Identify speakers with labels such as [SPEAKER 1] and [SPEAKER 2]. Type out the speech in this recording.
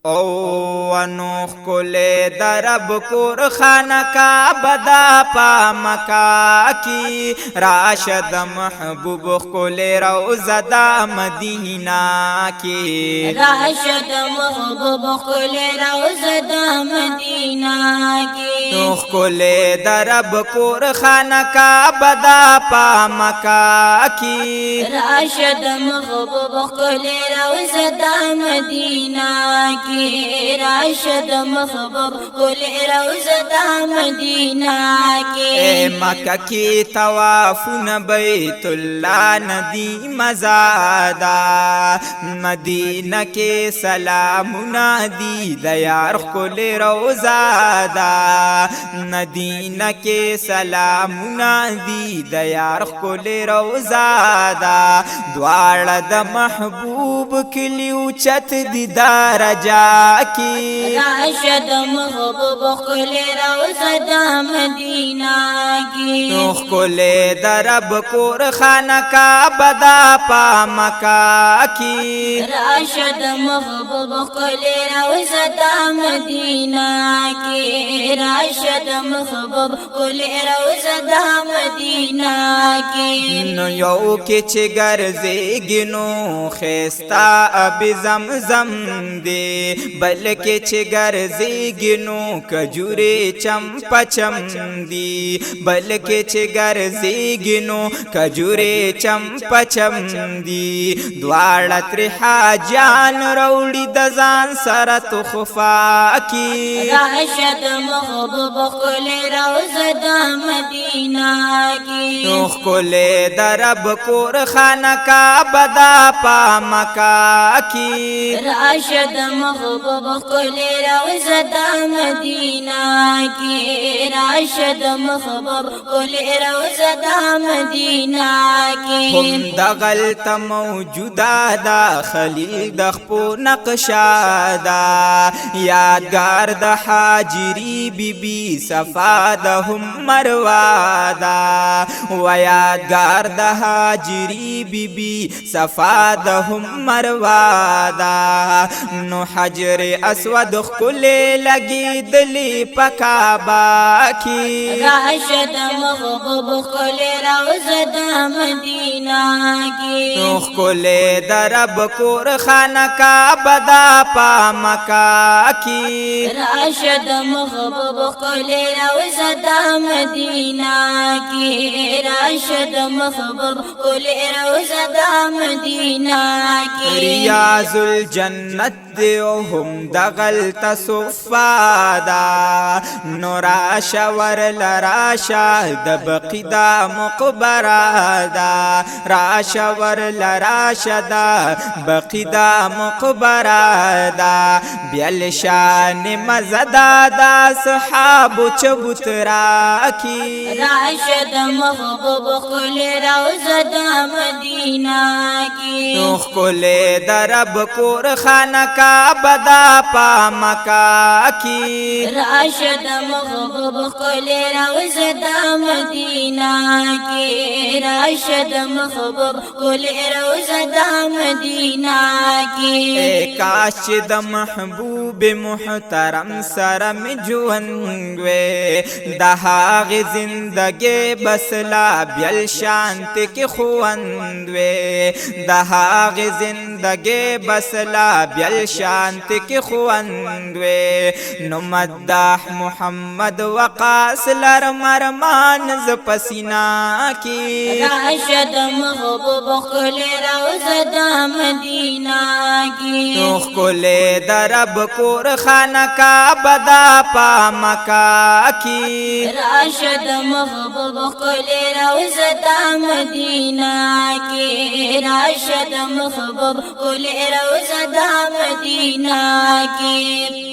[SPEAKER 1] او انوخ کله درب کور خانه کا بدا پا مکا کی راشد محبوب کله روزه دا مدینہ کی
[SPEAKER 2] راشد محبوب کله روزه دا مدینہ کی
[SPEAKER 1] نوخ کله درب کور خانه کا بدا پا مکا کی
[SPEAKER 2] راشد محبوب کله روزه دا مدینہ کی راشد محبوب کل روزہ مدینہ کی
[SPEAKER 1] مکہ کی طواف بیت اللہ ندی مزادا مدینہ کے سلام نادی دیار کل روزہ دا مدینہ کے سلام نادی دیار کل روزہ دا دوار د محبوب کلیو چت دیدار جا کی
[SPEAKER 2] راشد محبوب کل روزہ مدینہ کی
[SPEAKER 1] نوخ کل درب کور خانہ کا بدا پا مکا کی
[SPEAKER 2] راشد محبوب کل روزہ مدینہ کی راشد محبوب کل روزہ مدینہ کی
[SPEAKER 1] نو یو کچ گرزیگی نو خیستا اب زمزم دے بلکہ چگر زیگنو کجوری چمپا چم دی بلکہ چگر زیگنو کجوری چمپا چم دی دوارت رحا جان روڑی دزان سرت خفا کی
[SPEAKER 2] راشد محبوب کل روزہ مدینہ کی
[SPEAKER 1] نوخ کل درب کور خانہ کا بدا پا مکا کی
[SPEAKER 2] راشد محبوب کل روزہ مدینہ کی راشد محبوب کل روزہ مدینہ کی
[SPEAKER 1] ہم دغلت موجودا دا خلیل دخپو نقشا دا یادگار دا حاجری بی بی صفا دا ہم مروا دا و یادگار دا حاجری بی بی صفا دا ہم مروا دا نو حجر اسود خلے لگی دلی پکابا کی
[SPEAKER 2] راشد محبوب کل روزہ مدینہ کی
[SPEAKER 1] نوخ کل درب کور خانہ کا بدا پا مکا کی
[SPEAKER 2] راشد محبوب کل روزہ مدینہ کی راشد محبوب کل روزہ مدینہ کی
[SPEAKER 1] ریاض الجنت دیو ہم دغلت صفادا نوراشا ورلراشا دبقی دا مقبرادا راشا ورلراشا دا بقی دا مقبرادا بیل شان مزدا دا صحاب چبوت راکی
[SPEAKER 2] راشد محبوب کل روزہ مدینہ کی
[SPEAKER 1] نوخ کل درب کور خانہ کا بدا پا مکا کی
[SPEAKER 2] راشد محبوب کل روزہ مدینہ کی راشد محبوب کل روزہ مدینہ کی
[SPEAKER 1] کاش د محبوب محترم سرم جوندوے دہاغ زندگی بسلا بیل شانت کی خوندوے دہاغ زندگی بسلا بیل شانت کی خوندوے نمدح محمد وقاس لرمرمان ز پسینا کی
[SPEAKER 2] راشد محبوب کل روزہ مدینہ کی
[SPEAKER 1] نوخ کل درب کور خانہ کا بدا پا مکا کی
[SPEAKER 2] راشد محبوب کل روزہ مدینہ کی راشد محبوب کل روزہ مدینہ کی